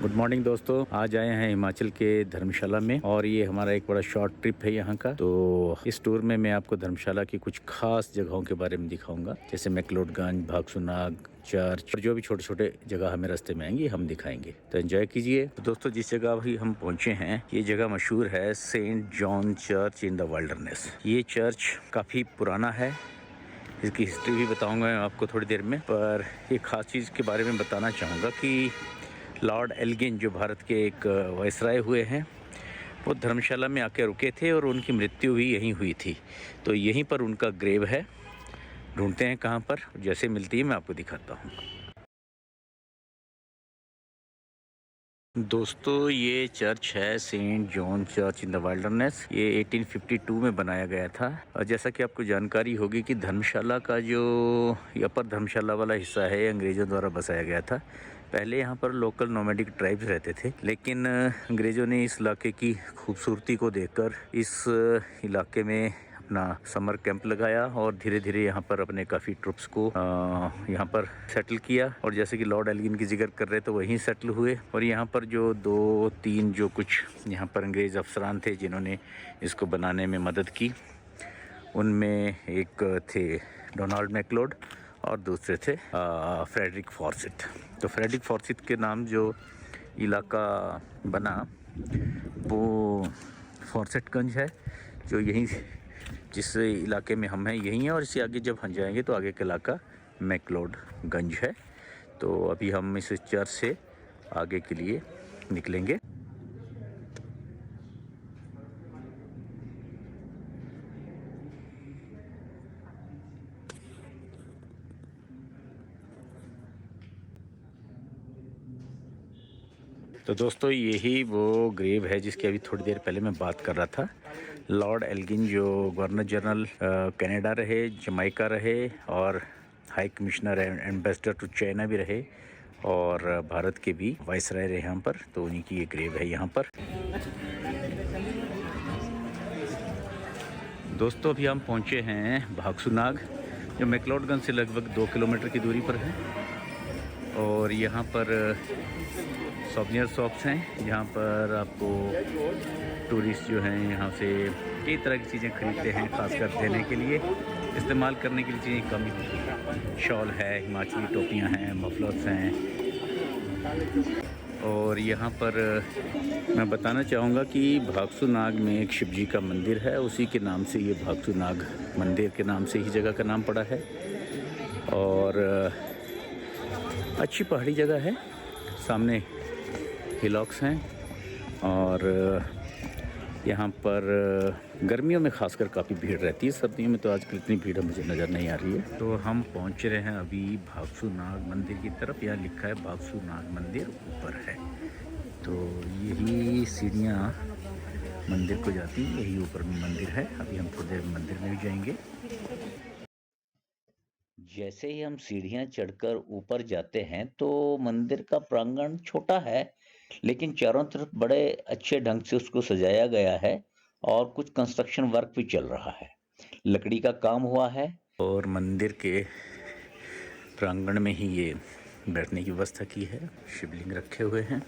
Good morning दोस्तों, आज आए हैं हिमाचल के धर्मशाला में और ये हमारा एक बड़ा शॉर्ट ट्रिप है यहाँ का। तो इस टूर में मैं आपको धर्मशाला की कुछ खास जगहों के बारे में दिखाऊंगा, जैसे मैक्लोडगंज, भागसुनाग, चर्च और जो भी छोटे छोटे जगह हमें रास्ते में आएंगी हम दिखाएंगे। तो एंजॉय कीजिए। तो दोस्तों, जिस जगह अभी हम पहुंचे हैं ये जगह मशहूर है saint John church in the wilderness. ये चर्च काफ़ी पुराना है, इसकी हिस्ट्री भी बताऊंगा मैं आपको थोड़ी देर में। पर एक ख़ास चीज़ के बारे में बताना चाहूँगा कि लॉर्ड एल्गिन जो भारत के एक वायसराय हुए हैं, वो धर्मशाला में आके रुके थे और उनकी मृत्यु भी यहीं हुई थी। तो यहीं पर उनका ग्रेव है। ढूंढते हैं कहाँ पर, जैसे मिलती है मैं आपको दिखाता हूँ। दोस्तों, ये चर्च है saint John church in the wilderness. ये 1852 में बनाया गया था। और जैसा कि आपको जानकारी होगी कि धर्मशाला का जो अपर धर्मशाला वाला हिस्सा है अंग्रेज़ों द्वारा बसाया गया था। पहले यहाँ पर लोकल नोमैडिक ट्राइब्स रहते थे, लेकिन अंग्रेज़ों ने इस इलाके की खूबसूरती को देखकर इस इलाके में अपना समर कैंप लगाया और धीरे धीरे यहाँ पर अपने काफ़ी ट्रुप्स को यहाँ पर सेटल किया। और जैसे कि लॉर्ड एल्गिन की जिक्र कर रहे तो वहीं सेटल हुए। और यहाँ पर जो 2-3 जो कुछ यहाँ पर अंग्रेज़ अफसरान थे जिन्होंने इसको बनाने में मदद की, उनमें एक थे डोनाल्ड मैक्लोड और दूसरे थे फ्रेडरिक फॉर्सिथ। तो फ्रेडरिक फॉर्सिथ के नाम जो इलाका बना वो फॉर्सेटगंज है, जो यहीं जिस इलाके में हम हैं यहीं है। और इससे आगे जब हम जाएंगे तो आगे का इलाका मैक्लोडगंज है। तो अभी हम इस चर्च से आगे के लिए निकलेंगे। तो दोस्तों, यही वो ग्रेव है जिसकी अभी थोड़ी देर पहले मैं बात कर रहा था। लॉर्ड एल्गिन जो गवर्नर जनरल कनाडा रहे, जमाइका रहे और high commissioner ambassador to China भी रहे और भारत के भी वाइसराय रहे यहाँ पर। तो उन्हीं की ये ग्रेव है यहाँ पर। दोस्तों, अभी हम पहुँचे हैं भागसुनाग, जो मैक्लोडगंज से लगभग 2 किलोमीटर की दूरी पर है। और यहाँ पर सॉवनियर शॉप्स हैं जहाँ पर आपको टूरिस्ट जो हैं यहाँ से कई तरह की चीज़ें खरीदते हैं, खासकर देने के लिए, इस्तेमाल करने के लिए चीज़ें कम ही होती हैं। शॉल है, हिमाचली टोपियाँ हैं, मफलर्स हैं। और यहाँ पर मैं बताना चाहूँगा कि भागसुनाग में एक शिव जी का मंदिर है, उसी के नाम से ये भागसुनाग मंदिर के नाम से ही जगह का नाम पड़ा है। और अच्छी पहाड़ी जगह है, सामने हिलॉक्स हैं। और यहाँ पर गर्मियों में खासकर काफ़ी भीड़ रहती है, सर्दियों में तो आजकल इतनी भीड़ मुझे नज़र नहीं आ रही है। तो हम पहुँच रहे हैं अभी भागसुनाग मंदिर की तरफ। यहाँ लिखा है भागसुनाग मंदिर ऊपर है। तो यही सीढ़ियाँ मंदिर को जाती हैं, यही ऊपर में मंदिर है। अभी हम थोड़ी देर मंदिर में भी जाएंगे। जैसे ही हम सीढ़ियाँ चढ़कर ऊपर जाते हैं तो मंदिर का प्रांगण छोटा है, लेकिन चारों तरफ बड़े अच्छे ढंग से उसको सजाया गया है और कुछ कंस्ट्रक्शन वर्क भी चल रहा है। लकड़ी का काम हुआ है और मंदिर के प्रांगण में ही ये बैठने की व्यवस्था की है। शिवलिंग रखे हुए हैं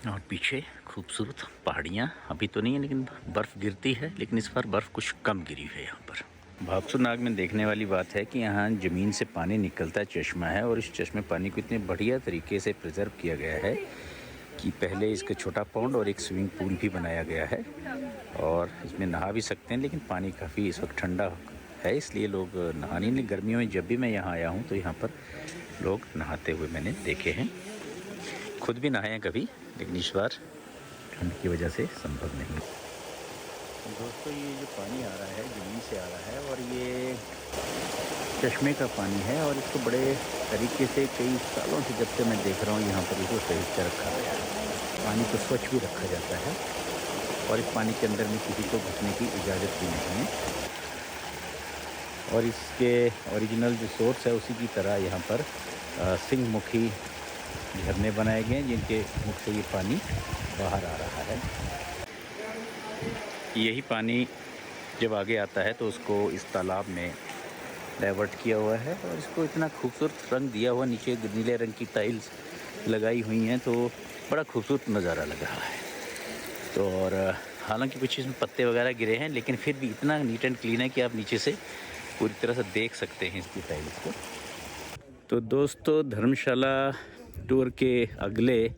और पीछे खूबसूरत पहाड़ियाँ। अभी तो नहीं है लेकिन बर्फ़ गिरती है, लेकिन इस बार बर्फ़ कुछ कम गिरी है यहाँ पर। भागसुनाग में देखने वाली बात है कि यहाँ ज़मीन से पानी निकलता है, चश्मा है। और इस चश्मे पानी को इतने बढ़िया तरीके से प्रिजर्व किया गया है कि पहले इसका छोटा पॉन्ड और एक स्विमिंग पूल भी बनाया गया है और इसमें नहा भी सकते हैं। लेकिन पानी काफ़ी इस वक्त ठंडा है, इसलिए लोग नहाने नहीं। गर्मियों में जब भी मैं यहाँ आया हूँ तो यहाँ पर लोग नहाते हुए मैंने देखे हैं, खुद भी नहाए हैं कभी, लेकिन इस बार ठंड की वजह से संभव नहीं। दोस्तों, ये जो पानी आ रहा है ज़मीन से आ रहा है और ये चश्मे का पानी है। और इसको बड़े तरीके से कई सालों से जब से मैं देख रहा हूँ यहाँ पर इसको सही से रखा गया है। पानी को स्वच्छ भी रखा जाता है और इस पानी के अंदर में किसी को घुसने की इजाज़त भी नहीं है। और इसके ओरिजिनल जो सोर्स है उसी की तरह यहाँ पर सिंह मुखी झरने बनाए गए हैं जिनके मुख से ये पानी बाहर आ रहा है। यही पानी जब आगे आता है तो उसको इस तालाब में डाइवर्ट किया हुआ है और इसको इतना खूबसूरत रंग दिया हुआ, नीचे नीले रंग की टाइल्स लगाई हुई हैं, तो बड़ा खूबसूरत नज़ारा लग रहा है। तो और हालांकि कुछ इसमें पत्ते वगैरह गिरे हैं, लेकिन फिर भी इतना नीट एंड क्लीन है कि आप नीचे से पूरी तरह से देख सकते हैं इसकी टाइल्स को। तो दोस्तों, धर्मशाला टूर के अगले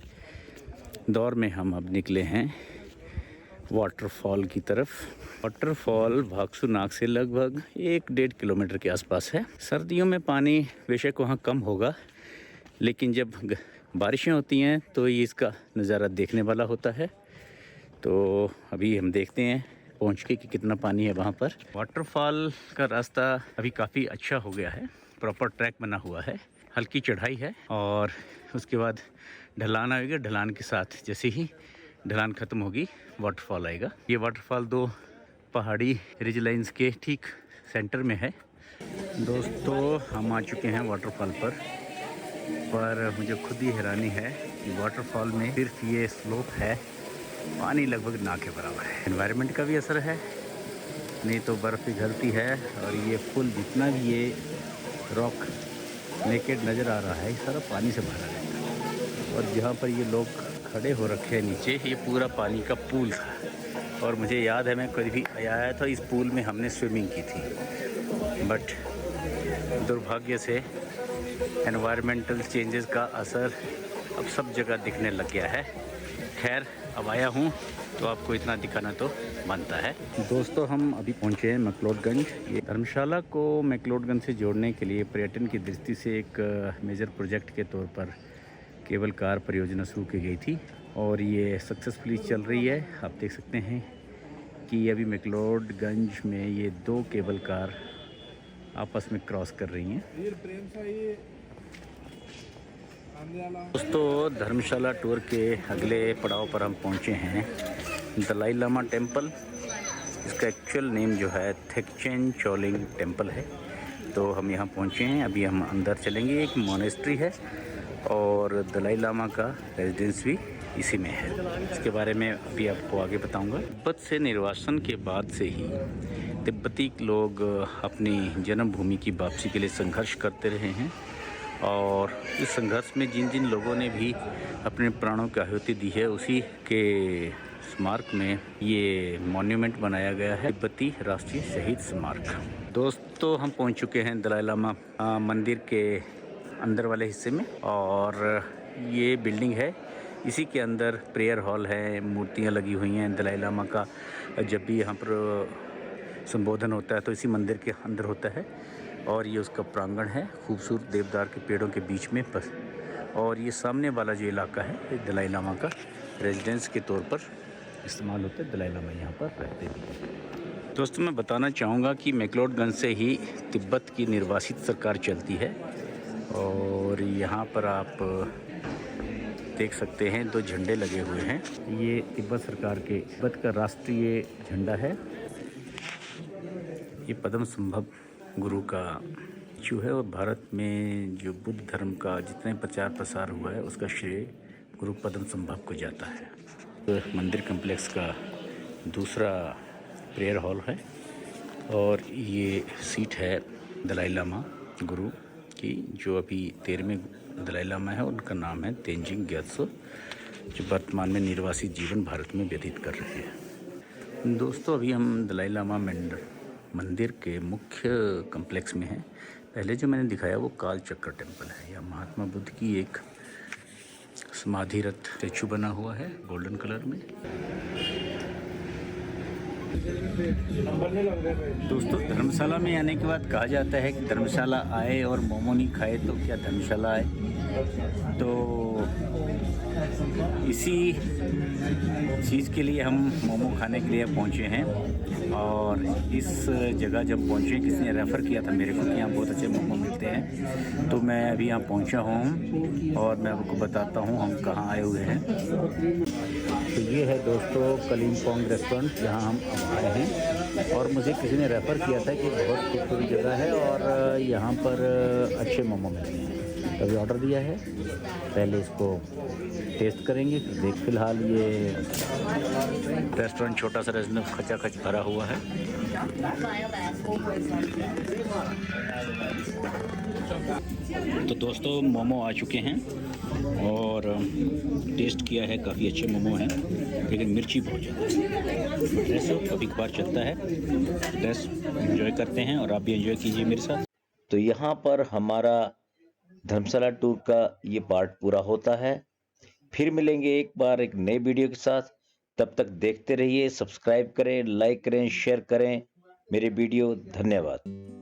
दौर में हम अब निकले हैं वाटरफॉल की तरफ। वाटरफॉल भागसूनाग से लगभग 1-1.5 किलोमीटर के आसपास है। सर्दियों में पानी बेशक वहाँ कम होगा, लेकिन जब बारिशें होती हैं तो ये इसका नज़ारा देखने वाला होता है। तो अभी हम देखते हैं पहुँच के कि कितना पानी है वहाँ पर। वाटरफॉल का रास्ता अभी काफ़ी अच्छा हो गया है, प्रॉपर ट्रैक बना हुआ है। हल्की चढ़ाई है और उसके बाद ढलान आएगा। ढलान के साथ जैसे ही ढलान ख़त्म होगी वाटरफॉल आएगा। ये वाटरफॉल 2 पहाड़ी रिज लाइन्स के ठीक सेंटर में है। दोस्तों, हम आ चुके हैं वाटरफॉल पर मुझे खुद ही हैरानी है कि वाटरफॉल में सिर्फ ये स्लोप है, पानी लगभग ना के बराबर है। एनवायरनमेंट का भी असर है, नहीं तो बर्फ़ पिघलती है और ये फुल जितना भी ये रॉक नेकेड नज़र आ रहा है, सारा पानी से भरा है। और जहाँ पर ये लोग खड़े हो रखे हैं नीचे, ये पूरा पानी का पूल था। और मुझे याद है मैं कभी आया था इस पूल में, हमने स्विमिंग की थी। बट दुर्भाग्य से एनवायरमेंटल चेंजेस का असर अब सब जगह दिखने लग गया है। खैर, अब आया हूँ तो आपको इतना दिखाना तो बनता है। दोस्तों, हम अभी पहुँचे हैं मैक्लोडगंज। ये धर्मशाला को मैक्लोडगंज से जोड़ने के लिए पर्यटन की दृष्टि से एक मेजर प्रोजेक्ट के तौर पर केबल कार परियोजना शुरू की गई थी और ये सक्सेसफुली चल रही है। आप देख सकते हैं कि अभी मैक्लोडगंज में ये 2 केबल कार आपस में क्रॉस कर रही हैं। दोस्तों, धर्मशाला टूर के अगले पड़ाव पर हम पहुंचे हैं दलाई लामा टेम्पल। इसका एक्चुअल नेम जो है थेकचेन चोलिंग टेम्पल है। तो हम यहाँ पहुंचे हैं, अभी हम अंदर चलेंगे। एक मोनेस्ट्री है और दलाई लामा का रेजिडेंस भी इसी में है। इसके बारे में अभी आपको आगे बताऊंगा। तिब्बत से निर्वासन के बाद से ही तिब्बती लोग अपनी जन्मभूमि की वापसी के लिए संघर्ष करते रहे हैं और इस संघर्ष में जिन जिन लोगों ने भी अपने प्राणों की आहुति दी है, उसी के स्मारक में ये मॉन्यूमेंट बनाया गया है, तिब्बती राष्ट्रीय शहीद स्मारक। दोस्तों, हम पहुंच चुके हैं दलाई लामा मंदिर के अंदर वाले हिस्से में और ये बिल्डिंग है, इसी के अंदर प्रेयर हॉल है, मूर्तियां लगी हुई हैं दलाई लामा का। जब भी यहाँ पर संबोधन होता है तो इसी मंदिर के अंदर होता है और ये उसका प्रांगण है, खूबसूरत देवदार के पेड़ों के बीच में बस। और ये सामने वाला जो इलाका है, ये दलाई लामा का रेजिडेंस के तौर पर इस्तेमाल होता है। दलाई लामा यहाँ पर रहते हैं। दोस्तों, मैं बताना चाहूँगा कि मैक्लोडगंज से ही तिब्बत की निर्वासित सरकार चलती है और यहाँ पर आप देख सकते हैं 2 झंडे लगे हुए हैं। ये तिब्बत सरकार के तिब्बत का राष्ट्रीय झंडा है। ये पद्म संभव गुरु का इशू है और भारत में जो बुद्ध धर्म का जितना प्रचार प्रसार हुआ है उसका श्रेय गुरु पद्म संभव को जाता है। तो मंदिर कम्प्लेक्स का दूसरा प्रेयर हॉल है और ये सीट है दलाई लामा गुरु की, जो अभी 13वें दलाई लामा है। उनका नाम है तेंजिंग ग्यात्सो, जो वर्तमान में निर्वासित जीवन भारत में व्यतीत कर रहे हैं। दोस्तों, अभी हम दलाई लामा मंदिर के मुख्य कम्प्लेक्स में हैं। पहले जो मैंने दिखाया वो काल चक्र टेम्पल है। यह महात्मा बुद्ध की एक समाधिरत स्टैचू बना हुआ है गोल्डन कलर में। दोस्तों, धर्मशाला में आने के बाद कहा जाता है कि धर्मशाला आए और मोमो नहीं खाए तो क्या धर्मशाला आए। तो इसी चीज़ के लिए हम मोमो खाने के लिए पहुँचे हैं और इस जगह जब पहुँचे, किसी ने रेफ़र किया था मेरे को कि यहाँ बहुत अच्छे मोमो मिलते हैं, तो मैं अभी यहाँ पहुँचा हूँ और मैं आपको बताता हूँ हम कहाँ आए हुए हैं। तो ये है दोस्तों कलिम्पोंग रेस्टोरेंट, जहाँ हम अब आए हैं और मुझे किसी ने रेफ़र किया था कि बहुत खूबसूरत जगह है और यहाँ पर अच्छे मोमो मिलते हैं। तो अभी ऑर्डर दिया है, पहले इसको टेस्ट करेंगे। देख, फिलहाल ये रेस्टोरेंट छोटा सा रेस्टोरेंट खचाखच भरा हुआ है। तो दोस्तों मोमो आ चुके हैं और टेस्ट किया है, काफ़ी अच्छे मोमो हैं लेकिन मिर्ची बहुत ज़्यादा है। ड्रेस कभी कभार चलता है, ड्रेस एंजॉय करते हैं और आप भी एंजॉय कीजिए मेरे साथ। तो यहाँ पर हमारा धर्मशाला टूर का ये पार्ट पूरा होता है। फिर मिलेंगे एक बार एक नए वीडियो के साथ। तब तक देखते रहिए, सब्सक्राइब करें, लाइक करें, शेयर करें मेरे वीडियो। धन्यवाद।